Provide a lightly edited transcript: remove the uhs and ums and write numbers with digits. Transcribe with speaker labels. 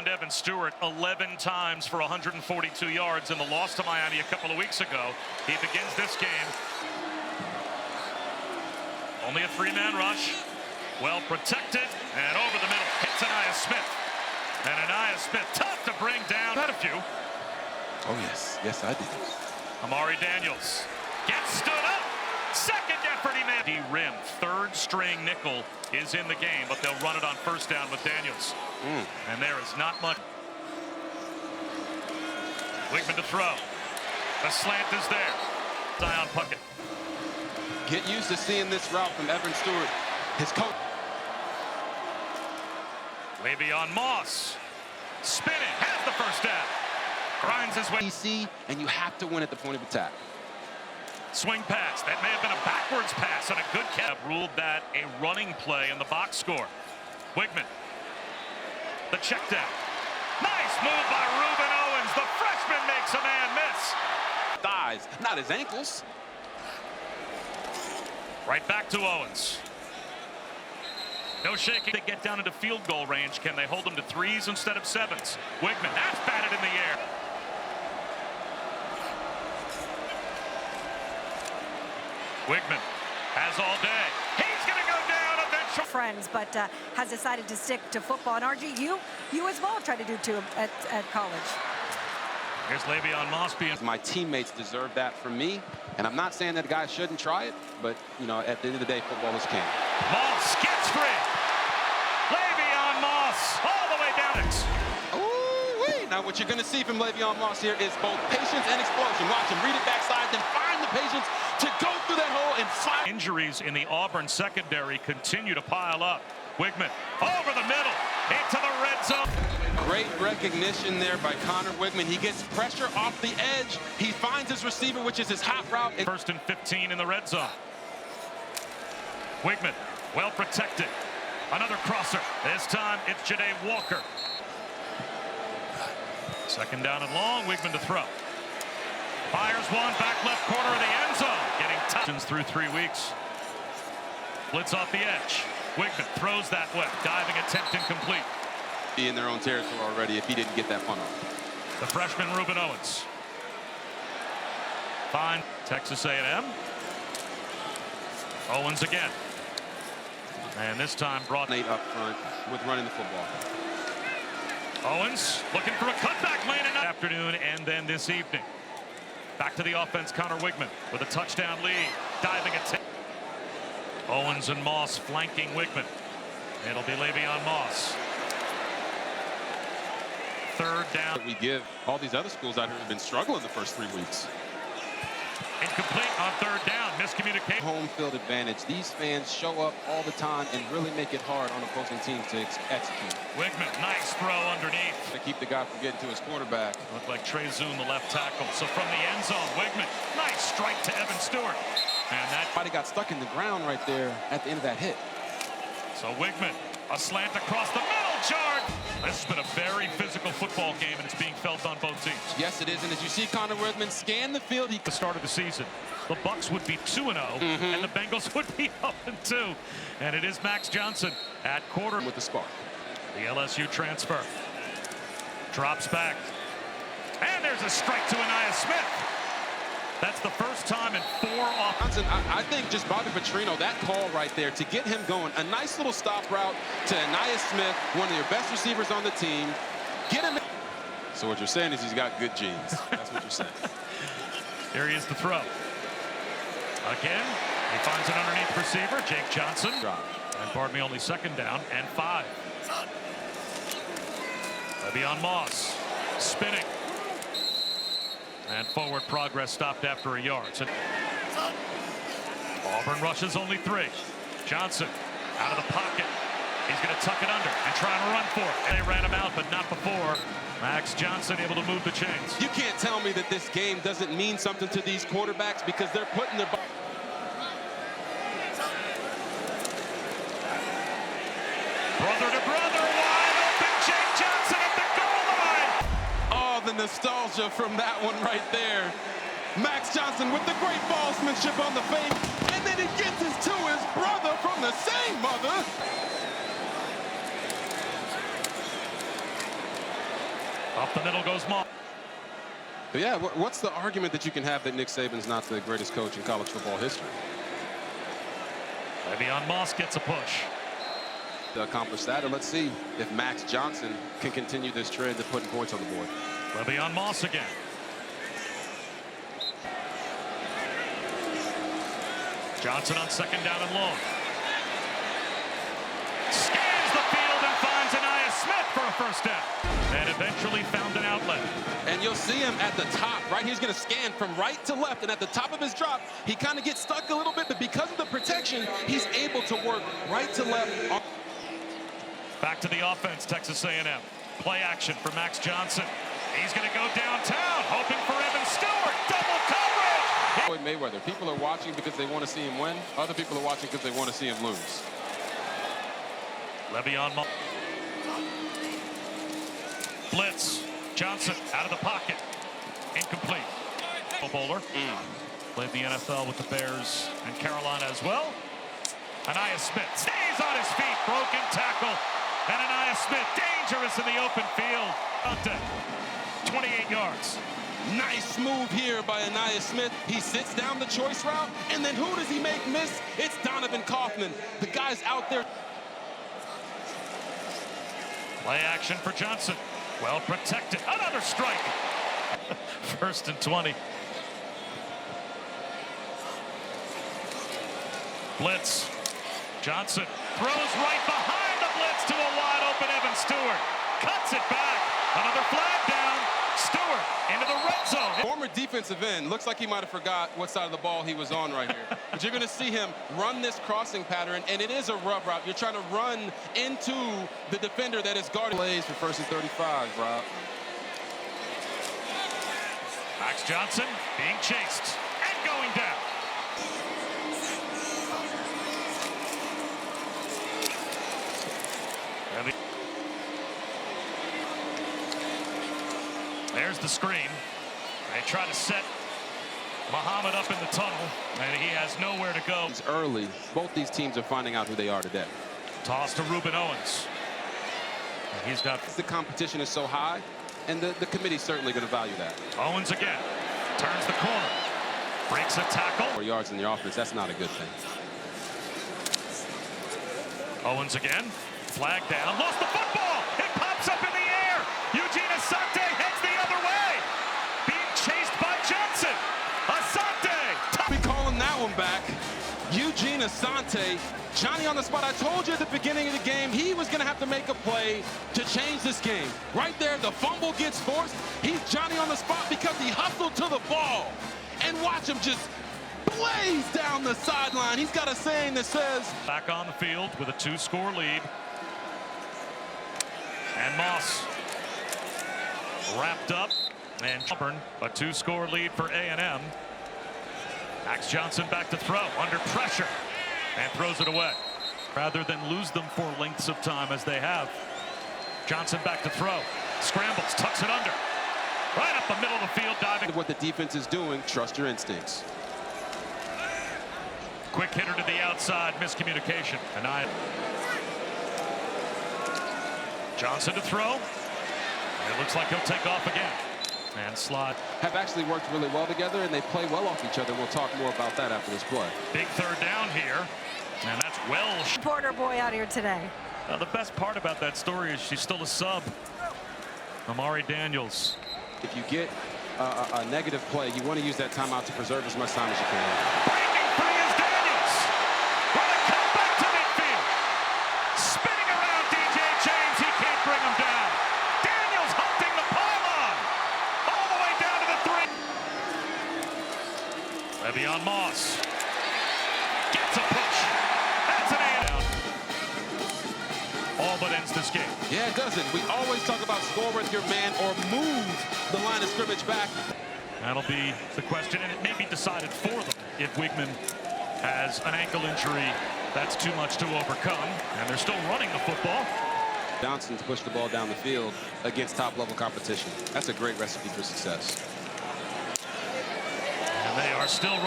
Speaker 1: Evan Stewart 11 times for 142 yards in the loss to Miami a couple of weeks ago. He begins this game. Only a three-man rush. Well protected and over the middle. Hits Anaya Smith. And Anaya Smith tough to bring down. Had a few.
Speaker 2: Oh, yes. Yes, I did.
Speaker 1: Amari Daniels gets stood up. Second effort he made. D-rim, third string nickel is in the game, but they'll run it on first down with Daniels. And there is not much. Wigman to throw. The slant is there. Zion Puckett.
Speaker 2: Get used to seeing this route from Evan Stewart. His coach.
Speaker 1: Le'Veon Moss. Spinning. Has the first down. Grinds his way.
Speaker 2: DC, and you have to win at the point of attack.
Speaker 1: Swing pass. That may have been a backwards pass and a good catch. Ruled that a running play in the box score. Wigman. The check down. Nice move by Ruben Owens. The freshman makes a man miss.
Speaker 2: Thighs, not his ankles.
Speaker 1: Right back to Owens. No shaking. They get down into field goal range. Can they hold them to threes instead of sevens? Wigman, that's batted in the air. Wigman has all day. He's going to go down eventually.
Speaker 3: Friends, but has decided to stick to football. And RG, you as well try to do too at college.
Speaker 1: Here's Le'Veon Moss being.
Speaker 2: My teammates deserve that from me, and I'm not saying that a guy shouldn't try it, but you know, at the end of the day, football is king.
Speaker 1: Moss gets free. Le'Veon Moss all the way down.
Speaker 2: Ooh-wee. Now what you're going to see from Le'Veon Moss here is both patience and explosion. Watch him read it backside, then find the patience to go through that hole and fire.
Speaker 1: Injuries in the Auburn secondary continue to pile up. Wigman over the middle into the red zone.
Speaker 2: Great recognition there by Connor Wigman. He gets pressure off the edge. He finds his receiver, which is his hot route.
Speaker 1: First and 15 in the red zone. Wigman, well protected. Another crosser. This time it's Ja'Day Walker. Second down and long. Wigman to throw. Fires one back left corner of the end zone. Getting touchdowns through 3 weeks. Blitz off the edge. Wigman throws that way. Diving attempt incomplete.
Speaker 2: Be in their own territory already if he didn't get that punt off.
Speaker 1: The freshman Ruben Owens. Fine. Texas A&M. Owens again. And this time brought
Speaker 2: Nate up front with running the football.
Speaker 1: Owens looking for a cutback lane in the afternoon and then this evening. Back to the offense, Connor Wigman with a touchdown lead. Diving attempt. Owens and Moss flanking Wigman. It'll be Le'Veon Moss. Third down.
Speaker 2: We give all these other schools out here have been struggling the first 3 weeks.
Speaker 1: Incomplete on third down. Miscommunication.
Speaker 2: Home field advantage. These fans show up all the time and really make it hard on opposing teams to execute.
Speaker 1: Wigman, nice throw underneath.
Speaker 2: To keep the guy from getting to his quarterback.
Speaker 1: Looked like Trey Zoon, the left tackle. So from the end zone, Wigman, nice strike to Evan Stewart. And that
Speaker 2: body got stuck in the ground right there at the end of that hit.
Speaker 1: So Wigman, a slant across the middle, charge. This has been a very physical football game, and it's being felt on both teams.
Speaker 2: Yes, it is. And as you see Connor Wigman scan the field,
Speaker 1: the start of the season, the Bucs would be 2-0, and the Bengals would be 0-2. And it is Max Johnson at quarter
Speaker 2: with the spark.
Speaker 1: The LSU transfer drops back, and there's a strike to Anaya Smith. That's the first time in 4 offenses.
Speaker 2: I think just Bobby Petrino, that call right there to get him going. A nice little stop route to Anaya Smith, one of your best receivers on the team. Get him in. So what you're saying is he's got good genes. That's what you're saying.
Speaker 1: Here he is to throw. Again, he finds an underneath receiver, Jake Johnson. And pardon me, only second down and 5. Le'Veon Moss spinning. And forward progress stopped after a yard. So Auburn rushes only 3. Johnson out of the pocket. He's going to tuck it under and try and run for it. They ran him out, but not before. Max Johnson able to move the chains.
Speaker 2: You can't tell me that this game doesn't mean something to these quarterbacks because they're putting their...
Speaker 1: Brother to brother, wide open, Jake Johnson at the goal line.
Speaker 2: Oh, the nostalgia from that one right there. Max Johnson with the great ballsmanship on the fake, and then he gets it to his brother from the same mother.
Speaker 1: Up the middle goes Moss.
Speaker 2: But yeah, what's the argument that you can have that Nick Saban's not the greatest coach in college football history?
Speaker 1: Le'Veon Moss gets a push.
Speaker 2: To accomplish that, and let's see if Max Johnson can continue this trend of putting points on the board.
Speaker 1: Le'Veon Moss again. Johnson on second down and long. Scans the field and finds Anaya Smith for a first down. And eventually found an outlet.
Speaker 2: And you'll see him at the top, right? He's going to scan from right to left, and at the top of his drop, he kind of gets stuck a little bit, but because of the protection, he's able to work right to left.
Speaker 1: Back to the offense, Texas A&M. Play action for Max Johnson. He's going to go downtown, hoping for Evan Stewart. Double coverage.
Speaker 2: Floyd Mayweather. People are watching because they want to see him win. Other people are watching because they want to see him lose.
Speaker 1: Le'Veon Moss. Blitz. Johnson out of the pocket. Incomplete. Bowler. Played the NFL with the Bears and Carolina as well. Anaya Smith stays on his feet. Broken tackle. And Anaya Smith dangerous in the open field. 28 yards.
Speaker 2: Nice move here by Anaya Smith. He sits down the choice route, and then who does he make miss? It's Donovan Kaufman. The guy's out there.
Speaker 1: Play action for Johnson. Well protected. Another strike. First and 20. Blitz. Johnson throws right behind the blitz to a wide open Evan Stewart. Cuts it back. Another flag down. Stewart into the red zone.
Speaker 2: Former defensive end. Looks like he might have forgot what side of the ball he was on right here. But you're going to see him run this crossing pattern, and it is a rub route. You're trying to run into the defender that is guarding. Plays for first and 35, Rob.
Speaker 1: Max Johnson being chased and going down. There's the screen. They try to set Muhammad up in the tunnel, and he has nowhere to go.
Speaker 2: It's early. Both these teams are finding out who they are today.
Speaker 1: Toss to Ruben Owens. And he's got...
Speaker 2: The competition is so high, and the committee's certainly going to value that.
Speaker 1: Owens again. Turns the corner. Breaks a tackle.
Speaker 2: 4 yards in the offense, that's not a good thing.
Speaker 1: Owens again. Flag down. Lost the football. It pops up in the air. Eugene Asante heads the other way. Being chased by Johnson. Asante.
Speaker 2: We calling that one back. Eugene Asante. Johnny on the spot. I told you at the beginning of the game he was going to have to make a play to change this game. Right there, the fumble gets forced. He's Johnny on the spot because he hustled to the ball. And watch him just blaze down the sideline. He's got a saying that says...
Speaker 1: Back on the field with a 2-score lead. And Moss wrapped up. And Auburn, a 2-score lead for A&M. Max Johnson back to throw under pressure and throws it away. Rather than lose them for lengths of time as they have. Johnson back to throw. Scrambles, tucks it under. Right up the middle of the field, diving.
Speaker 2: What the defense is doing, trust your instincts.
Speaker 1: Quick hitter to the outside, miscommunication. And Johnson to throw. And it looks like he'll take off again. And slot.
Speaker 2: Have actually worked really well together, and they play well off each other. We'll talk more about that after this play.
Speaker 1: Big third down here. And that's Welsh.
Speaker 3: Porter boy out here today.
Speaker 1: Now, the best part about that story is she's still a sub. Amari Daniels.
Speaker 2: If you get a negative play, you want to use that timeout to preserve as much time as you can.
Speaker 1: Breaking free is Daniels. What a comeback to midfield. Spinning around DJ James. He can't bring him down. Daniels hunting the pylon. All the way down to the 3. Le'Veon Moss. Gets a push. That's an A-down. All but ends this game.
Speaker 2: Yeah, it doesn't. We always talk about score with your man or move the line of scrimmage back.
Speaker 1: That'll be the question, and it may be decided for them if Wigman has an ankle injury that's too much to overcome, and they're still running the football.
Speaker 2: Johnson's pushed the ball down the field against top-level competition. That's a great recipe for success.
Speaker 1: And they are still running.